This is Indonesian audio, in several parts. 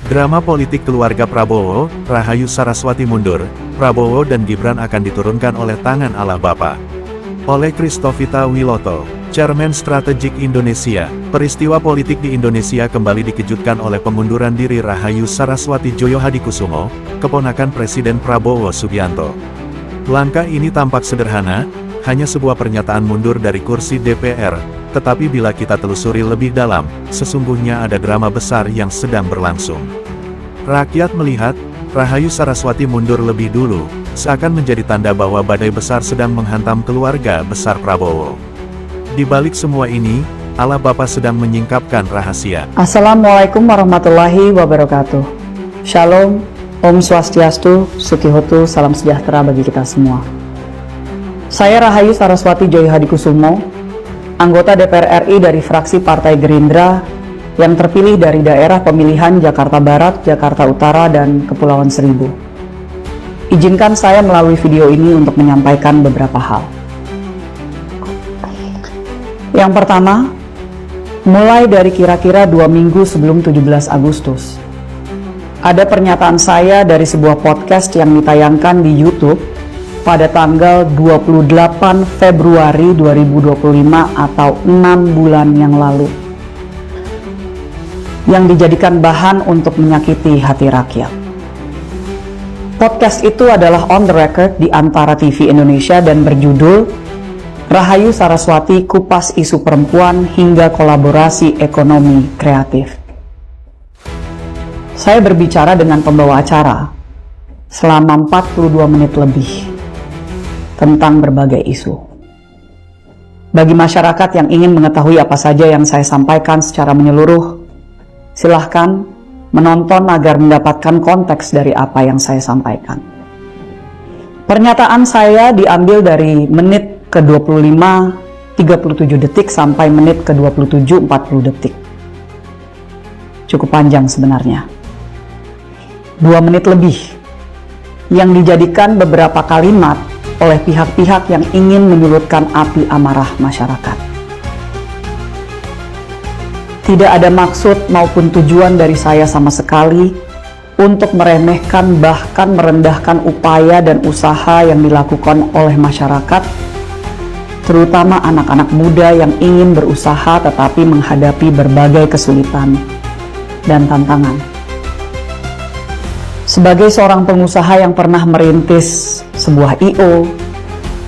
Drama politik keluarga Prabowo, Rahayu Saraswati mundur, Prabowo dan Gibran akan diturunkan oleh tangan Allah Bapa. Oleh Christovita Wiloto, Chairman Strategik Indonesia, peristiwa politik di Indonesia kembali dikejutkan oleh pengunduran diri Rahayu Saraswati Joyohadikusumo, keponakan Presiden Prabowo Subianto. Langkah ini tampak sederhana, hanya sebuah pernyataan mundur dari kursi DPR, tetapi bila kita telusuri lebih dalam, sesungguhnya ada drama besar yang sedang berlangsung. Rakyat melihat, Rahayu Saraswati mundur lebih dulu, seakan menjadi tanda bahwa badai besar sedang menghantam keluarga besar Prabowo. Di balik semua ini, Allah Bapa sedang menyingkapkan rahasia. Assalamualaikum warahmatullahi wabarakatuh. Shalom, Om Swastiastu, Sukihotu, salam sejahtera bagi kita semua. Saya Rahayu Saraswati Joyohadikusumo, anggota DPR RI dari fraksi Partai Gerindra yang terpilih dari daerah pemilihan Jakarta Barat, Jakarta Utara, dan Kepulauan Seribu. Izinkan saya melalui video ini untuk menyampaikan beberapa hal. Yang pertama, mulai dari kira-kira 2 minggu sebelum 17 Agustus, ada pernyataan saya dari sebuah podcast yang ditayangkan di YouTube pada tanggal 28 Februari 2025 atau 6 bulan yang lalu, yang dijadikan bahan untuk menyakiti hati rakyat. Podcast itu adalah on the record di Antara TV Indonesia dan berjudul Rahayu Saraswati Kupas Isu Perempuan hingga Kolaborasi Ekonomi Kreatif. Saya berbicara dengan pembawa acara selama 42 menit lebih tentang berbagai isu. Bagi masyarakat yang ingin mengetahui apa saja yang saya sampaikan secara menyeluruh, silahkan menonton agar mendapatkan konteks dari apa yang saya sampaikan. Pernyataan saya diambil dari menit ke-25, 37 detik sampai menit ke-27, 40 detik. Cukup panjang sebenarnya. 2 menit lebih yang dijadikan beberapa kalimat oleh pihak-pihak yang ingin menyulutkan api amarah masyarakat. Tidak ada maksud maupun tujuan dari saya sama sekali untuk meremehkan bahkan merendahkan upaya dan usaha yang dilakukan oleh masyarakat, terutama anak-anak muda yang ingin berusaha tetapi menghadapi berbagai kesulitan dan tantangan. Sebagai seorang pengusaha yang pernah merintis sebuah I.O.,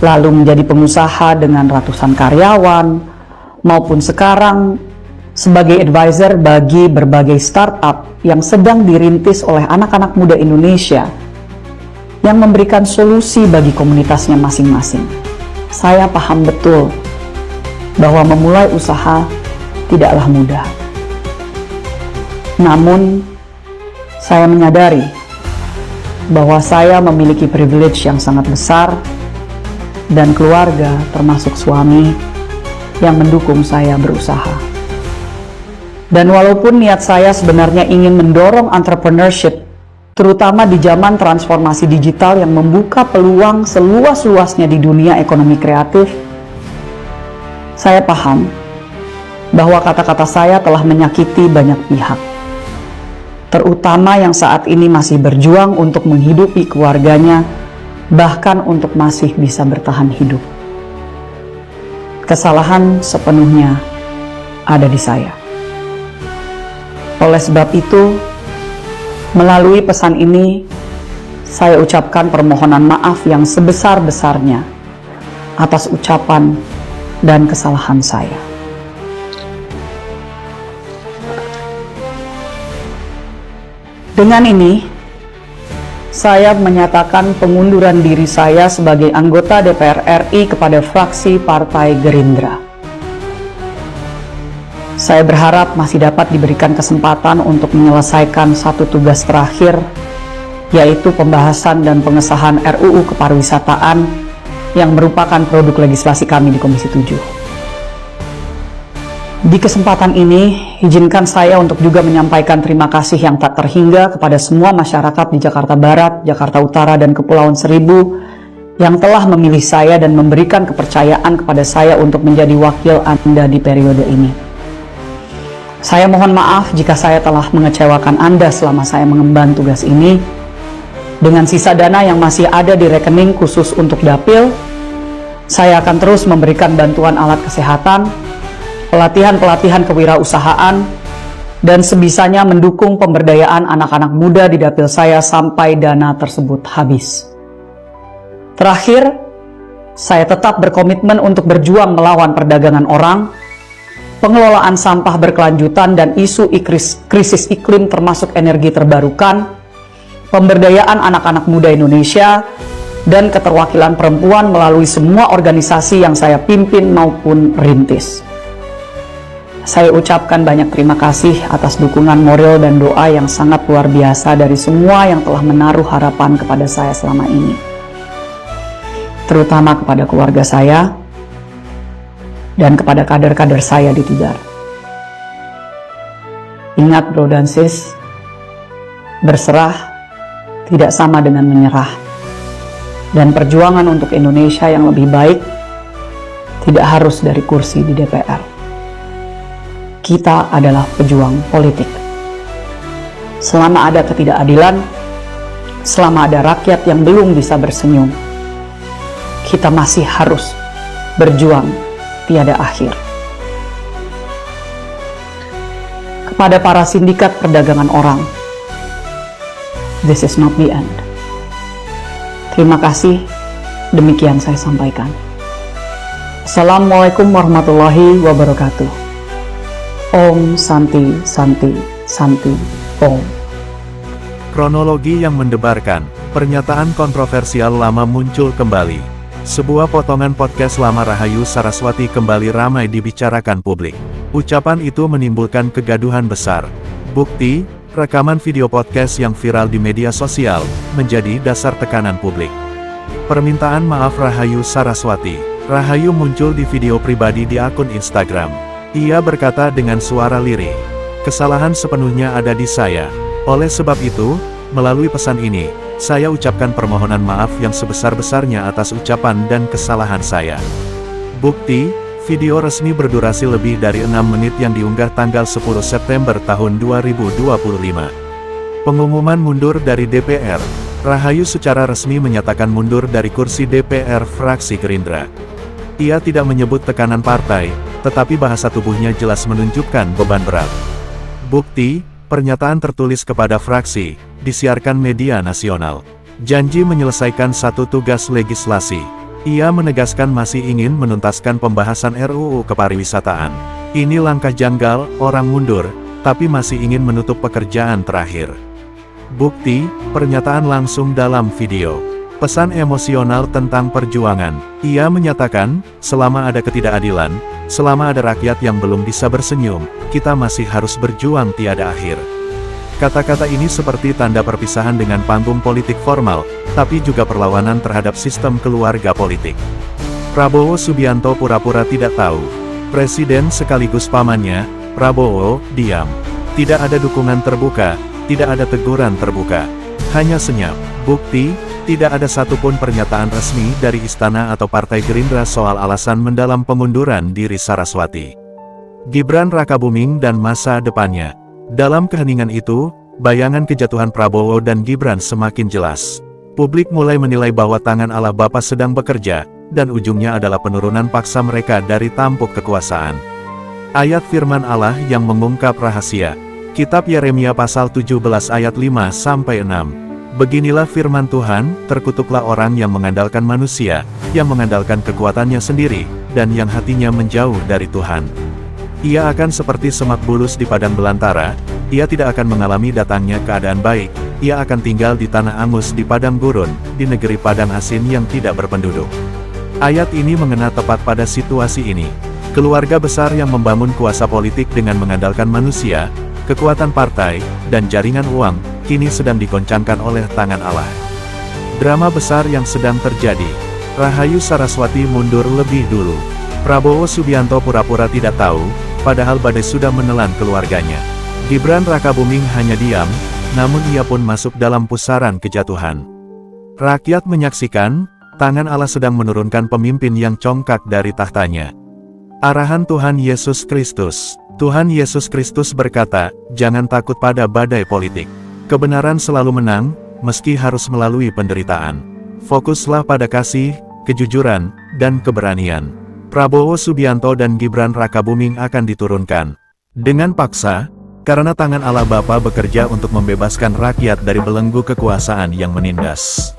lalu menjadi pengusaha dengan ratusan karyawan, maupun sekarang sebagai advisor bagi berbagai startup yang sedang dirintis oleh anak-anak muda Indonesia yang memberikan solusi bagi komunitasnya masing-masing. Saya paham betul bahwa memulai usaha tidaklah mudah. Namun, saya menyadari bahwa saya memiliki privilege yang sangat besar dan keluarga termasuk suami yang mendukung saya berusaha. Dan walaupun niat saya sebenarnya ingin mendorong entrepreneurship, terutama di zaman transformasi digital yang membuka peluang seluas-luasnya di dunia ekonomi kreatif, saya paham bahwa kata-kata saya telah menyakiti banyak pihak, terutama yang saat ini masih berjuang untuk menghidupi keluarganya, bahkan untuk masih bisa bertahan hidup. Kesalahan sepenuhnya ada di saya. Oleh sebab itu, melalui pesan ini, saya ucapkan permohonan maaf yang sebesar-besarnya atas ucapan dan kesalahan saya. Dengan ini, saya menyatakan pengunduran diri saya sebagai anggota DPR RI kepada fraksi Partai Gerindra. Saya berharap masih dapat diberikan kesempatan untuk menyelesaikan satu tugas terakhir, yaitu pembahasan dan pengesahan RUU Kepariwisataan yang merupakan produk legislasi kami di Komisi 7. Di kesempatan ini, izinkan saya untuk juga menyampaikan terima kasih yang tak terhingga kepada semua masyarakat di Jakarta Barat, Jakarta Utara, dan Kepulauan Seribu yang telah memilih saya dan memberikan kepercayaan kepada saya untuk menjadi wakil Anda di periode ini. Saya mohon maaf jika saya telah mengecewakan Anda selama saya mengemban tugas ini. Dengan sisa dana yang masih ada di rekening khusus untuk dapil, saya akan terus memberikan bantuan alat kesehatan, pelatihan-pelatihan kewirausahaan, dan sebisanya mendukung pemberdayaan anak-anak muda di dapil saya sampai dana tersebut habis. Terakhir, saya tetap berkomitmen untuk berjuang melawan perdagangan orang, pengelolaan sampah berkelanjutan dan isu krisis iklim termasuk energi terbarukan, pemberdayaan anak-anak muda Indonesia, dan keterwakilan perempuan melalui semua organisasi yang saya pimpin maupun rintis. Saya ucapkan banyak terima kasih atas dukungan moral dan doa yang sangat luar biasa dari semua yang telah menaruh harapan kepada saya selama ini, terutama kepada keluarga saya dan kepada kader-kader saya di Tidar. Ingat bro dan sis, berserah tidak sama dengan menyerah. Dan perjuangan untuk Indonesia yang lebih baik tidak harus dari kursi di DPR. Kita adalah pejuang politik. Selama ada ketidakadilan, selama ada rakyat yang belum bisa bersenyum, kita masih harus berjuang tiada akhir. Kepada para sindikat perdagangan orang, this is not the end. Terima kasih, demikian saya sampaikan. Assalamualaikum warahmatullahi wabarakatuh. Om Santi Santi Santi Om. Kronologi yang mendebarkan, pernyataan kontroversial lama muncul kembali. Sebuah potongan podcast lama Rahayu Saraswati kembali ramai dibicarakan publik. Ucapan itu menimbulkan kegaduhan besar. Bukti, rekaman video podcast yang viral di media sosial, menjadi dasar tekanan publik. Permintaan maaf Rahayu Saraswati. Rahayu muncul di video pribadi di akun Instagram. Ia berkata dengan suara lirih, "Kesalahan sepenuhnya ada di saya. Oleh sebab itu, melalui pesan ini, saya ucapkan permohonan maaf yang sebesar-besarnya atas ucapan dan kesalahan saya." Bukti, video resmi berdurasi lebih dari 6 menit yang diunggah tanggal 10 September tahun 2025. Pengumuman mundur dari DPR. Rahayu secara resmi menyatakan mundur dari kursi DPR fraksi Gerindra. Ia tidak menyebut tekanan partai, tetapi bahasa tubuhnya jelas menunjukkan beban berat. Bukti, pernyataan tertulis kepada fraksi, disiarkan media nasional. Janji menyelesaikan satu tugas legislasi. Ia menegaskan masih ingin menuntaskan pembahasan RUU Kepariwisataan. Ini langkah janggal, orang mundur, tapi masih ingin menutup pekerjaan terakhir. Bukti, pernyataan langsung dalam video. Pesan emosional tentang perjuangan. Ia menyatakan, selama ada ketidakadilan, selama ada rakyat yang belum bisa bersenyum, kita masih harus berjuang tiada akhir. Kata-kata ini seperti tanda perpisahan dengan panggung politik formal, tapi juga perlawanan terhadap sistem keluarga politik. Prabowo Subianto pura-pura tidak tahu. Presiden sekaligus pamannya, Prabowo, diam. Tidak ada dukungan terbuka, tidak ada teguran terbuka. Hanya senyap. Bukti, tidak ada satupun pernyataan resmi dari istana atau partai Gerindra soal alasan mendalam pengunduran diri Saraswati. Gibran Rakabuming dan masa depannya. Dalam keheningan itu, bayangan kejatuhan Prabowo dan Gibran semakin jelas. Publik mulai menilai bahwa tangan Allah Bapa sedang bekerja, dan ujungnya adalah penurunan paksa mereka dari tampuk kekuasaan. Ayat firman Allah yang mengungkap rahasia. Kitab Yeremia pasal 17 ayat 5-6. Beginilah firman Tuhan, terkutuklah orang yang mengandalkan manusia, yang mengandalkan kekuatannya sendiri, dan yang hatinya menjauh dari Tuhan. Ia akan seperti semak bulus di padang belantara, ia tidak akan mengalami datangnya keadaan baik, ia akan tinggal di tanah angus di padang gurun, di negeri padang asin yang tidak berpenduduk. Ayat ini mengena tepat pada situasi ini. Keluarga besar yang membangun kuasa politik dengan mengandalkan manusia, kekuatan partai, dan jaringan uang, kini sedang digoncangkan oleh tangan Allah. Drama besar yang sedang terjadi. Rahayu Saraswati mundur lebih dulu. Prabowo Subianto pura-pura tidak tahu, padahal badai sudah menelan keluarganya. Gibran Rakabuming hanya diam, namun ia pun masuk dalam pusaran kejatuhan. Rakyat menyaksikan, tangan Allah sedang menurunkan pemimpin yang congkak dari tahtanya. Arahan Tuhan Yesus Kristus. Tuhan Yesus Kristus berkata, jangan takut pada badai politik. Kebenaran selalu menang, meski harus melalui penderitaan. Fokuslah pada kasih, kejujuran, dan keberanian. Prabowo Subianto dan Gibran Rakabuming akan diturunkan dengan paksa, karena tangan Allah Bapa bekerja untuk membebaskan rakyat dari belenggu kekuasaan yang menindas.